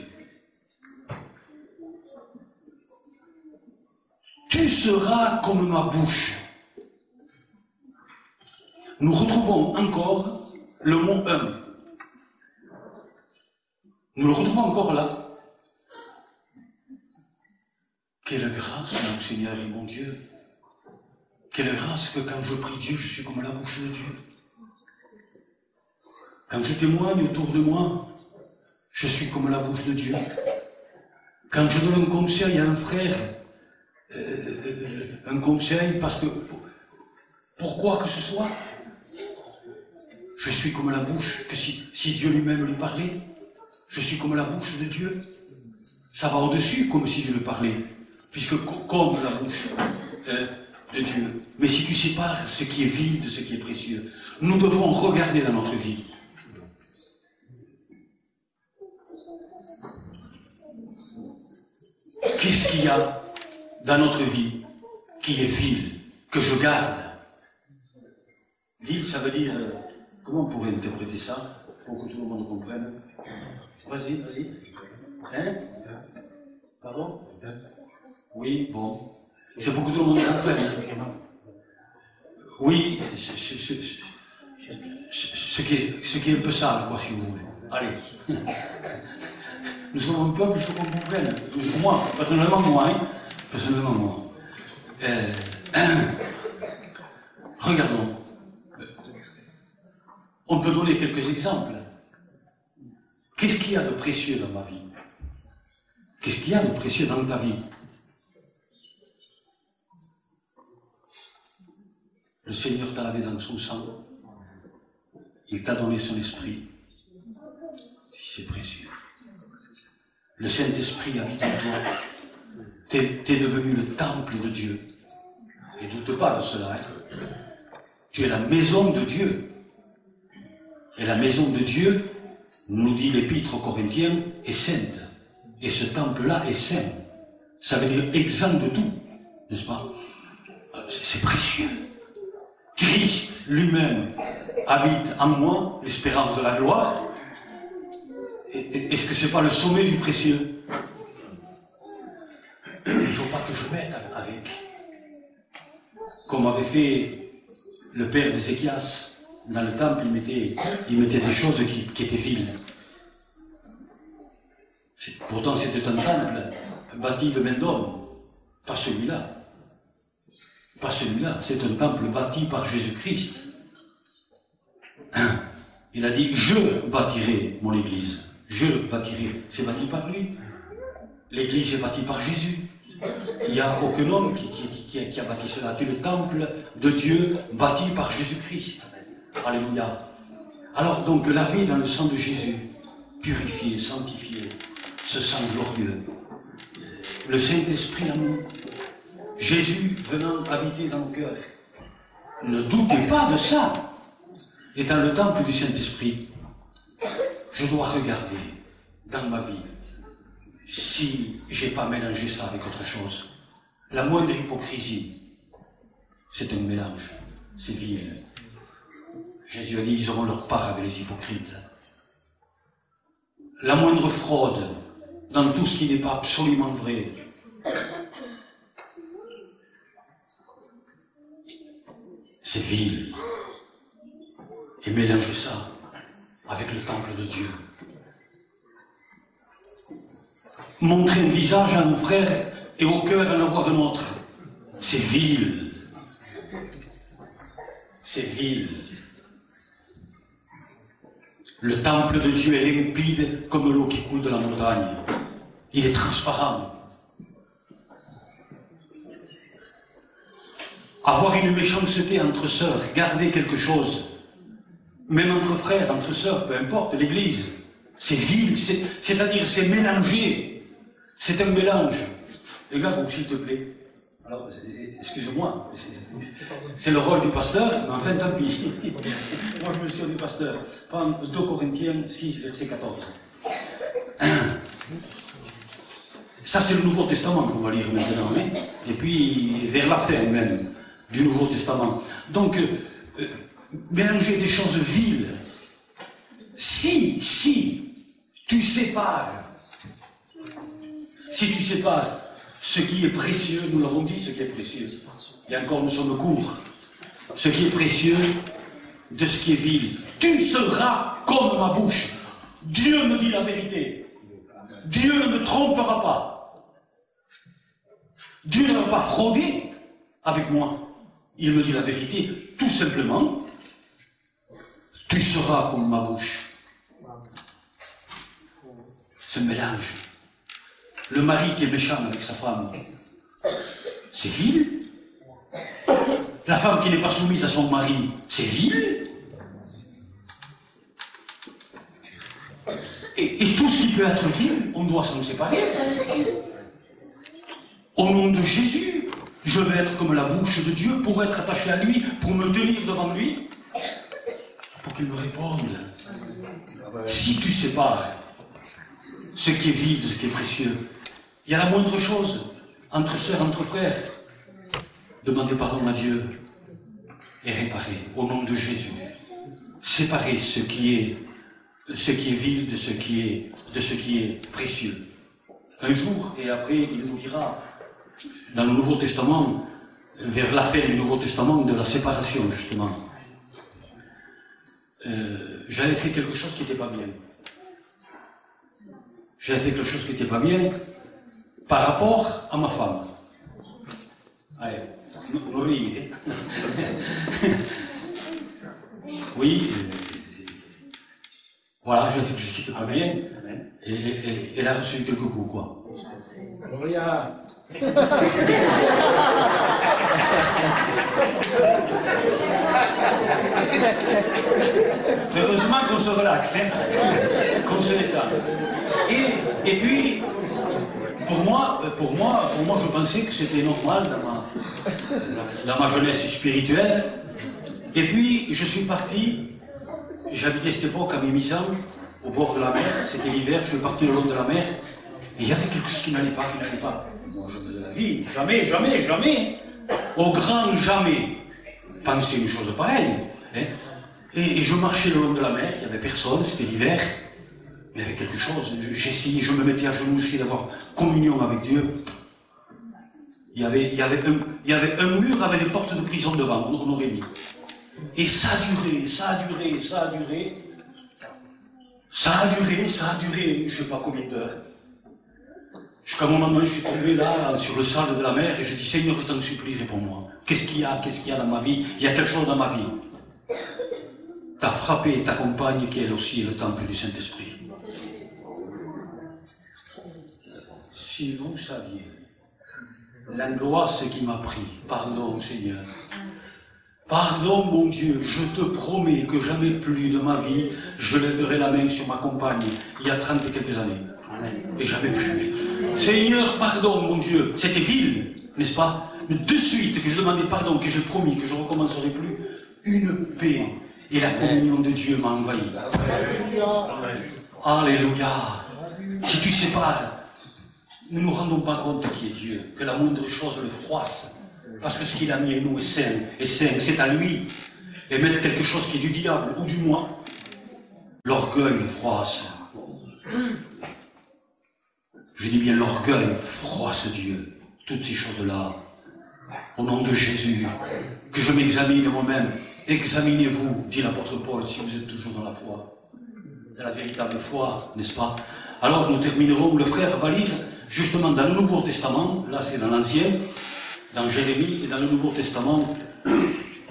[SPEAKER 1] tu seras comme ma bouche. Nous retrouvons encore le mot un. Nous le retrouvons encore là. Quelle grâce, mon Seigneur et mon Dieu. Quelle grâce que quand je prie Dieu, je suis comme la bouche de Dieu. Quand je témoigne autour de moi, je suis comme la bouche de Dieu. Quand je donne un conseil à un frère, un conseil parce que, pourquoi que ce soit, je suis comme la bouche, que si Dieu lui-même lui parlait, je suis comme la bouche de Dieu. Ça va au-dessus, comme si Dieu lui parlait. Puisque comme la bouche, de Dieu. Mais si tu sépares ce qui est vil de ce qui est précieux, nous devons regarder dans notre vie. Qu'est-ce qu'il y a dans notre vie qui est vil, que je garde? Vil, ça veut dire... comment on pourrait interpréter ça pour que tout le monde comprenne? Vas-y, vas-y. Hein? Pardon? Oui, bon. C'est pour que tout le monde comprenne. Oui, ce qui est un peu sale, quoi, si vous voulez. Allez. Nous sommes un peuple, il faut qu'on comprenne. Moi, personnellement, moi, hein. Personnellement, moi. Regardons. On peut donner quelques exemples. Qu'est-ce qu'il y a de précieux dans ma vie? Qu'est-ce qu'il y a de précieux dans ta vie? Le Seigneur t'a lavé dans son sang. Il t'a donné son esprit. Si c'est précieux. Le Saint-Esprit habite en toi. T'es devenu le temple de Dieu. Et doute pas de cela. Hein. Tu es la maison de Dieu. Et la maison de Dieu, nous dit l'Épître aux Corinthiens, est sainte. Et ce temple-là est saint. Ça veut dire exempt de tout. N'est-ce pas? C'est précieux. Christ lui-même habite en moi, l'espérance de la gloire. Est-ce que ce n'est pas le sommet du précieux? Il ne faut pas que je m'aide avec. Comme avait fait le père d'Ézéchias. Dans le temple, il mettait des choses qui étaient viles. Pourtant, c'était un temple bâti de main d'homme. Pas celui-là. Pas celui-là. C'est un temple bâti par Jésus-Christ. Il a dit, je bâtirai mon église. Je bâtirai. C'est bâti par lui. L'église est bâtie par Jésus. Il n'y a aucun homme qui a bâti cela. C'est le temple de Dieu bâti par Jésus-Christ. Alléluia. Alors donc, lavé dans le sang de Jésus, purifié, sanctifié, ce sang glorieux, le Saint-Esprit en nous, Jésus venant habiter dans nos cœurs. Ne doutez pas de ça. Et dans le temple du Saint-Esprit, je dois regarder dans ma vie si je n'ai pas mélangé ça avec autre chose. La moindre hypocrisie, c'est un mélange, c'est vil. Jésus a dit, ils auront leur part avec les hypocrites. La moindre fraude dans tout ce qui n'est pas absolument vrai. C'est vil. Et mélange ça avec le temple de Dieu. Montrer un visage à nos frères et au cœur à la voix de nôtre. C'est vil. C'est vil. Le temple de Dieu est limpide comme l'eau qui coule de la montagne. Il est transparent. Avoir une méchanceté entre sœurs, garder quelque chose, même entre frères, entre sœurs, peu importe, l'Église, c'est vil, c'est-à-dire c'est mélangé. C'est un mélange. Les gars, s'il te plaît. Alors, excuse-moi, c'est le rôle du pasteur, mais enfin, tant pis. Moi, je me suis du pasteur. Prends 2 Corinthiens 6, verset 14. Ça, c'est le Nouveau Testament qu'on va lire maintenant, hein. Et puis, vers la fin même du Nouveau Testament. Donc, mélanger des choses viles. Si tu sépares, ce qui est précieux, nous l'avons dit, ce qui est précieux. Et encore, nous sommes courts. Ce qui est précieux de ce qui est vil. Tu seras comme ma bouche. Dieu me dit la vérité. Dieu ne me trompera pas. Dieu ne va pas frauder avec moi. Il me dit la vérité, tout simplement. Tu seras comme ma bouche. Ce mélange. Le mari qui est méchant avec sa femme, c'est vil. La femme qui n'est pas soumise à son mari, c'est vil. Et tout ce qui peut être vil, on doit s'en séparer. Au nom de Jésus, Je veux être comme la bouche de Dieu pour être attaché à lui, pour me tenir devant lui, pour qu'il me réponde. Si tu sépares ce qui est vide de ce qui est précieux, il y a la moindre chose, entre sœurs, entre frères, demandez pardon à Dieu et réparer, au nom de Jésus. Séparer ce qui est vide de ce qui est précieux. Un jour, et après, il nous dira, dans le Nouveau Testament, vers la fin du Nouveau Testament, de la séparation, justement. J'avais fait quelque chose qui n'était pas bien. J'avais fait quelque chose qui n'était pas bien par rapport à ma femme. Allez, nous riez. Oui, voilà, j'ai fait quelque chose qui n'était pas bien, et elle a reçu quelques coups, quoi.
[SPEAKER 2] Alors il y a...
[SPEAKER 1] Heureusement qu'on se relaxe, hein, qu'on se détend. Et puis, pour moi, je pensais que c'était normal dans ma jeunesse spirituelle. Et puis, je suis parti, j'habitais cette époque à Mimizan, au bord de la mer, c'était l'hiver, je suis parti le long de la mer, et il y avait quelque chose qui n'allait pas. Moi, je me disais la vie, jamais, au grand jamais, penser une chose pareille. Hein. Et je marchais le long de la mer, il n'y avait personne, c'était l'hiver, il y avait quelque chose, j'essayais, je me mettais à genoux, j'essayais d'avoir communion avec Dieu. Il y avait un mur avec des portes de prison devant, on aurait mis. Et ça a duré, je ne sais pas combien d'heures. Jusqu'à un moment donné, je suis tombé là, sur le sable de la mer, et je dis, Seigneur, je t'en supplie, réponds-moi. Qu'est-ce qu'il y a dans ma vie? Il y a quelque chose dans ma vie. T'as frappé ta compagne, qui elle aussi est le temple du Saint-Esprit. Si vous saviez l'angoisse qui m'a pris, pardon Seigneur, pardon mon Dieu, je te promets que jamais plus de ma vie, je lèverai la main sur ma compagne, il y a 30 et quelques années. Et jamais plus. Seigneur, pardon mon Dieu, c'était vil, n'est-ce pas? Mais de suite que je demandais pardon, que j'ai promis que je ne recommencerai plus, une paix et la communion de Dieu m'a envahi. Alléluia. Si tu sépares, nous ne nous rendons pas compte qui est Dieu, que la moindre chose le froisse. Parce que ce qu'il a mis en nous est saint, c'est à lui. Et mettre quelque chose qui est du diable ou du moi, l'orgueil le froisse. Je dis bien l'orgueil froisse Dieu. Toutes ces choses-là, au nom de Jésus, que je m'examine moi-même. Examinez-vous, dit l'apôtre Paul, si vous êtes toujours dans la foi. Dans la véritable foi, n'est-ce pas? Alors nous terminerons, le frère va lire justement dans le Nouveau Testament, là c'est dans l'Ancien, dans Jérémie, et dans le Nouveau Testament,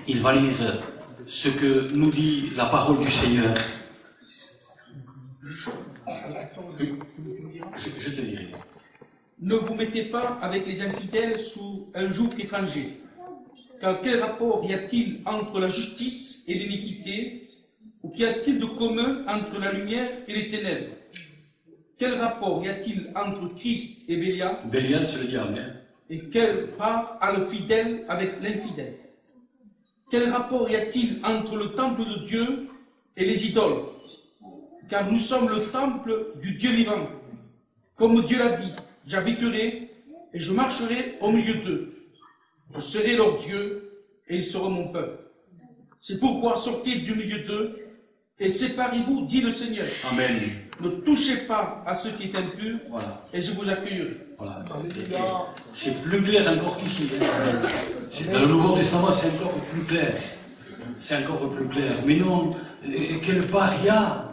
[SPEAKER 1] il va lire ce que nous dit la parole du Seigneur. Je te dirai.
[SPEAKER 2] Ne vous mettez pas avec les infidèles sous un joug étranger. Car quel rapport y a-t-il entre la justice et l'iniquité? Ou qu'y a-t-il de commun entre la lumière et les ténèbres? Quel rapport y a-t-il entre Christ et Bélial?
[SPEAKER 1] Bélial, c'est le diable. Hein?
[SPEAKER 2] Et quelle part a le fidèle avec l'infidèle? Quel rapport y a-t-il entre le temple de Dieu et les idoles? Car nous sommes le temple du Dieu vivant. Comme Dieu l'a dit, j'habiterai et je marcherai au milieu d'eux. Je serai leur Dieu et ils seront mon peuple. C'est pourquoi sortez du milieu d'eux et séparez-vous, dit le Seigneur.
[SPEAKER 1] Amen.
[SPEAKER 2] Ne touchez pas à ce qui est impur,
[SPEAKER 1] voilà.
[SPEAKER 2] Et je vous accueillerai.
[SPEAKER 1] Voilà. C'est plus clair encore qu'ici. Dans le Nouveau Testament, c'est encore plus clair. C'est encore plus clair. Mais non, quel part il y a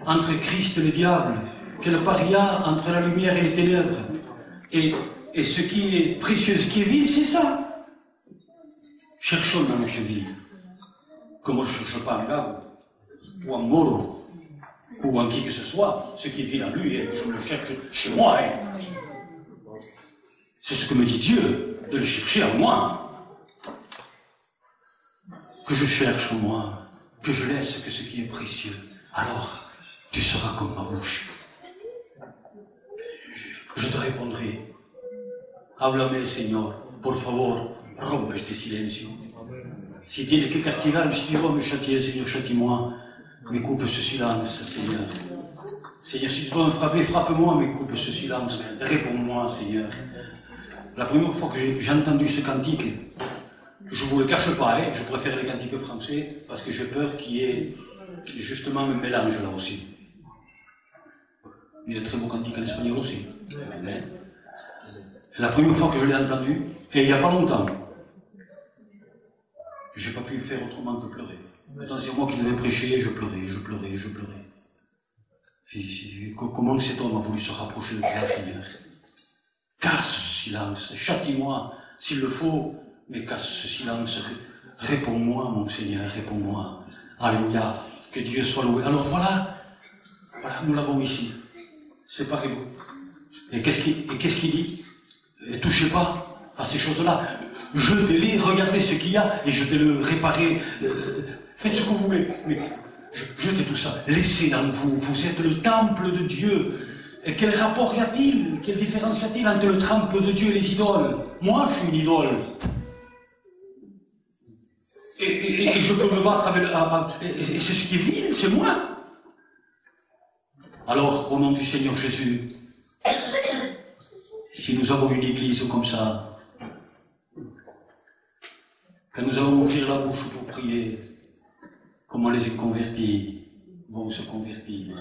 [SPEAKER 1] entre Christ et le diable? Quel part il y a entre la lumière et les ténèbres? Et ce qui est précieux, ce qui est vil, c'est ça. Cherchons dans notre vie. Comme je ne cherche pas en Gab, ou en Moro, ou en qui que ce soit, ce qui est vil en lui, et je me le cherche chez moi. Hein. C'est ce que me dit Dieu, de le chercher en moi. Que je cherche en moi, que je laisse que ce qui est précieux. Alors, tu seras comme ma bouche. Je te répondrai. Háblame, Seigneur, por favor, rompe este silencio. Si tienes que castigar, si tu dois me châtier, Seigneur, châtie-moi, mais coupe ce silence, Seigneur. Seigneur, si tu dois me frapper, frappe-moi, mais coupe ce silence. Réponds-moi, Seigneur. La première fois que j'ai entendu ce cantique, je ne vous le cache pas, hein, je préfère les cantiques français, parce que j'ai peur qu'il y ait justement un mélange là aussi. Il y a de très beaux cantiques en espagnol aussi. Amen. La première fois que je l'ai entendu, et il n'y a pas longtemps, je n'ai pas pu le faire autrement que pleurer. Pourtant, c'est moi qui devais prêcher, je pleurais. Comment cet homme a voulu se rapprocher de toi, Seigneur? Casse ce silence, châtie-moi s'il le faut, mais casse ce silence. Réponds-moi, mon Seigneur, réponds-moi. Alléluia, que Dieu soit loué. Alors voilà, nous l'avons ici. Séparez-vous. Et qu'est-ce qu'il dit? Et touchez pas à ces choses-là. Jetez-les, regardez ce qu'il y a et jetez-le, réparez. Faites ce que vous voulez. Mais jetez tout ça. Laissez dans vous. Vous êtes le temple de Dieu. Et quel rapport y a-t-il? Quelle différence y a-t-il entre le temple de Dieu et les idoles? Moi, je suis une idole. Et je peux me battre avec... Et c'est ce qui est vil, c'est moi. Alors, au nom du Seigneur Jésus, si nous avons une église comme ça, quand nous allons ouvrir la bouche pour prier, comment les inconvertis vont se convertir,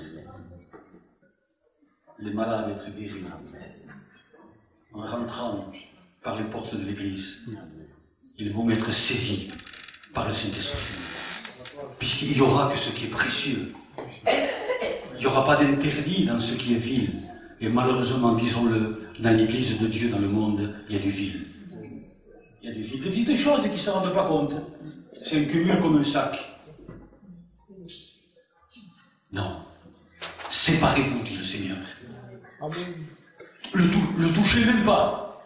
[SPEAKER 1] les malades être guéris, en rentrant par les portes de l'église, ils vont être saisis par le Saint-Esprit, puisqu'il n'y aura que ce qui est précieux. Il n'y aura pas d'interdit dans ce qui est vil. Et malheureusement, disons-le, dans l'église de Dieu, dans le monde, il y a du vil. Il y a du vil. Des petites choses qui ne se rendent pas compte. C'est un cumul comme un sac. Non. Séparez-vous, dit le Seigneur. Le touchez même pas.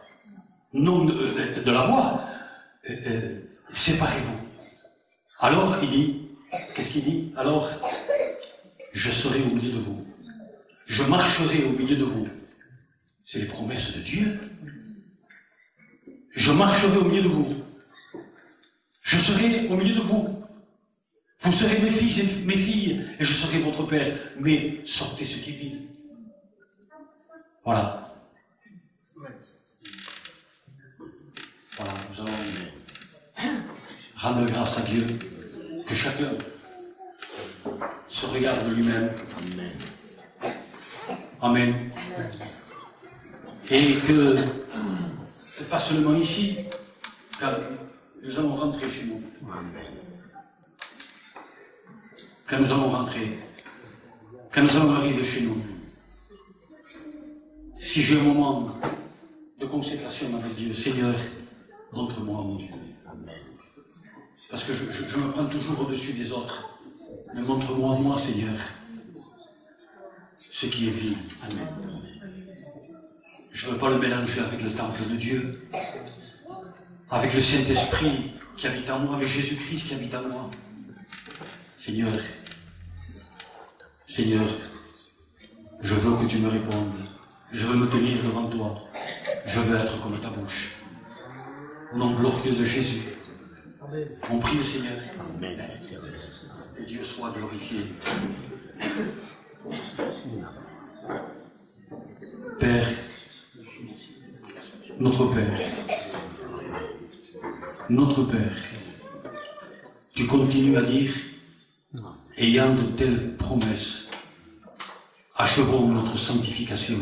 [SPEAKER 1] Non de la voix. Séparez-vous. Alors, il dit, qu'est-ce qu'il dit? Alors, je serai au milieu de vous. Je marcherai au milieu de vous. C'est les promesses de Dieu. Je marcherai au milieu de vous. Je serai au milieu de vous. Vous serez mes filles, et je serai votre père. Mais sortez ce qui est vil. Voilà. Voilà, nous allons rendre grâce à Dieu que chacun se regarde lui-même. Amen. Et que, c'est pas seulement ici, car nous allons rentrer chez nous. Quand nous allons rentrer, quand nous allons arriver chez nous, si j'ai un moment de consécration avec Dieu, Seigneur, montre-moi, mon Dieu. Parce que je me prends toujours au-dessus des autres. Mais montre-moi, moi, Seigneur, ce qui est vil. Amen. Je ne veux pas le mélanger avec le temple de Dieu, avec le Saint-Esprit qui habite en moi, avec Jésus-Christ qui habite en moi. Seigneur, Seigneur, je veux que tu me répondes. Je veux me tenir devant toi. Je veux être comme ta bouche. Au nom glorieux de Jésus. On prie le Seigneur. Amen. Que Dieu soit glorifié. Père, notre Père, tu continues à dire, ayant de telles promesses, achevons notre sanctification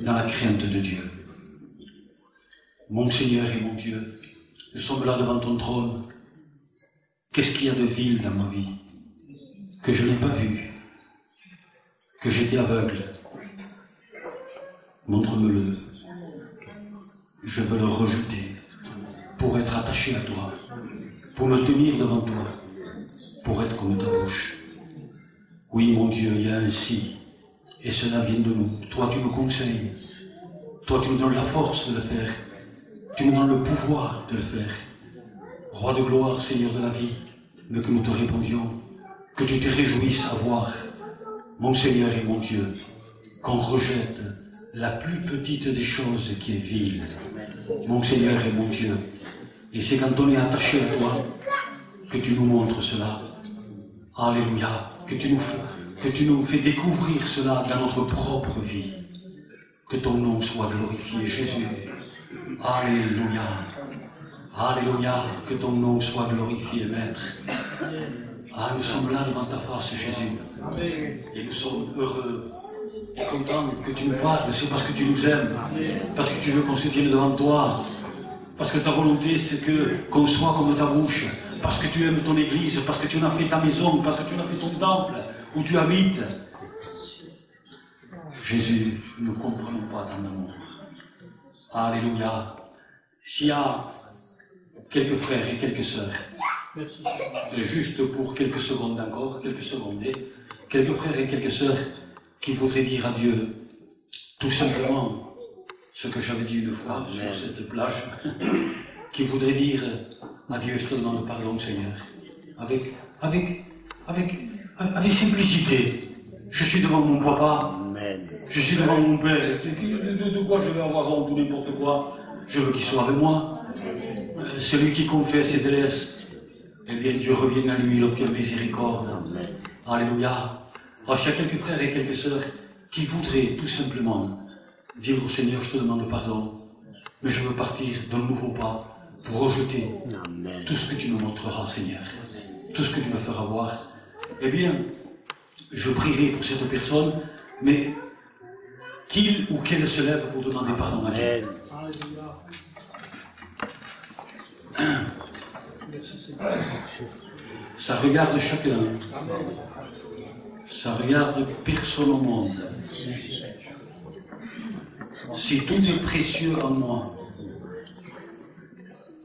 [SPEAKER 1] dans la crainte de Dieu. Mon Seigneur et mon Dieu, nous sommes là devant ton trône. Qu'est-ce qu'il y a de vil dans ma vie que je n'ai pas vu, que j'étais aveugle? Montre-me-le. Je veux le rejeter pour être attaché à toi, pour me tenir devant toi, pour être comme ta bouche. Oui, mon Dieu, il y a un si, et cela vient de nous. Toi, tu me conseilles. Toi, tu me donnes la force de le faire. Tu me donnes le pouvoir de le faire. Roi de gloire, Seigneur de la vie, mais que nous te répondions, que tu te réjouisses à voir, mon Seigneur et mon Dieu, qu'on rejette la plus petite des choses qui est vile, mon Seigneur et mon Dieu. Et c'est quand on est attaché à toi que tu nous montres cela. Alléluia. Que tu nous fais découvrir cela dans notre propre vie. Que ton nom soit glorifié, Jésus. Alléluia. Alléluia. Que ton nom soit glorifié, Maître. Ah, nous sommes là devant ta face, Jésus. Et nous sommes heureux et contents que tu nous parles. C'est parce que tu nous aimes. Parce que tu veux qu'on se tienne devant toi. Parce que ta volonté, c'est qu'on soit comme ta bouche. Parce que tu aimes ton église. Parce que tu en as fait ta maison. Parce que tu en as fait ton temple où tu habites. Jésus, nous ne comprenons pas ton amour. Alléluia. S'il y a quelques frères et quelques sœurs, juste pour quelques secondes encore, quelques frères et quelques sœurs qui voudraient dire à Dieu tout simplement ce que j'avais dit une fois sur cette plage, qui voudraient dire à Dieu, je te demande pardon, Seigneur, avec simplicité. Je suis devant mon papa, je suis devant mon père, de quoi je vais avoir honte ou n'importe quoi, je veux qu'il soit avec moi. Celui qui confesse et délaisse, eh bien Dieu revient à lui, l'obtient miséricorde. Alléluia. Alors, s'il y a quelques frères et quelques sœurs qui voudraient tout simplement dire au Seigneur, je te demande pardon, mais je veux partir d'un nouveau pas pour rejeter tout ce que tu me montreras, Seigneur, tout ce que tu me feras voir, eh bien, je prierai pour cette personne, mais qu'il ou qu'elle se lève pour demander pardon à Dieu. Ça regarde chacun. Ça regarde personne au monde. Si tout est précieux en moi,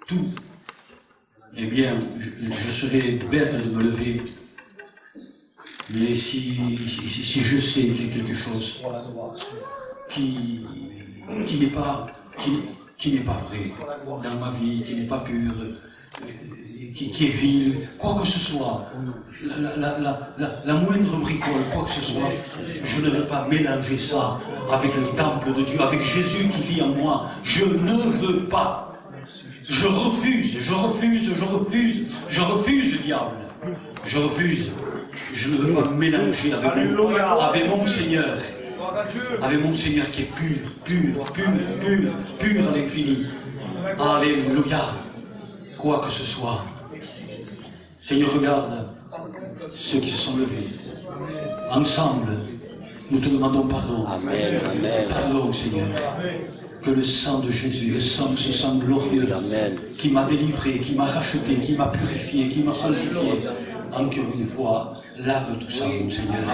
[SPEAKER 1] tout, eh bien, je serais bête de me lever. Mais si je sais qu'il y a quelque chose qui n'est pas vrai dans ma vie, qui n'est pas pur, qui est vil, quoi que ce soit, la moindre bricole, quoi que ce soit, je ne vais pas mélanger ça avec le temple de Dieu, avec Jésus qui vit en moi. Je ne veux pas. Je refuse, diable. Je refuse. Je ne veux pas mélanger avec mon Seigneur. Avec mon Seigneur qui est pur à l'infini. Alléluia. Quoi que ce soit. Seigneur, regarde ceux qui se sont levés. Ensemble, nous te demandons pardon.
[SPEAKER 3] Amen.
[SPEAKER 1] Pardon, Seigneur. Que le sang de Jésus, le sang, ce sang glorieux, qui m'a délivré, qui m'a racheté, qui m'a purifié, qui m'a sanctifié, encore une fois, lave tout ça, mon Seigneur.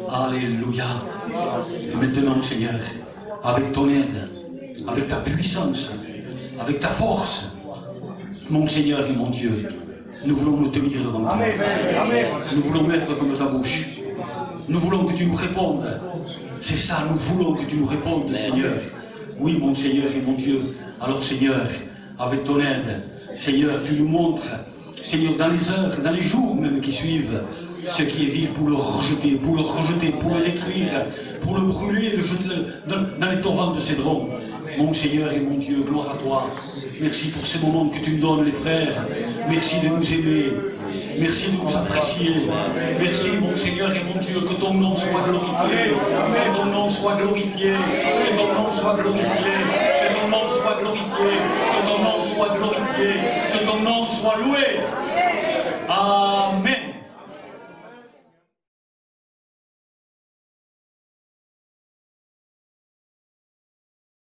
[SPEAKER 1] Alléluia. Et maintenant, Seigneur, avec ton aide, avec ta puissance, avec ta force, mon Seigneur et mon Dieu, nous voulons nous tenir devant toi. Nous voulons mettre comme ta bouche. Nous voulons que tu nous répondes. C'est ça, nous voulons que tu nous répondes, Seigneur. Oui, mon Seigneur et mon Dieu. Alors, Seigneur, avec ton aide, Seigneur, tu nous montres, Seigneur, dans les heures, dans les jours même qui suivent, ce qui est vil pour le rejeter, pour le détruire, pour le brûler, le jeter dans les torrents de Cédron. Mon Seigneur et mon Dieu, gloire à toi. Merci pour ces moments que tu nous donnes, les frères. Merci de nous aimer. Merci de nous apprécier. Merci, mon Seigneur et mon Dieu, que ton nom soit glorifié. Que ton nom soit glorifié. Que ton nom soit glorifié.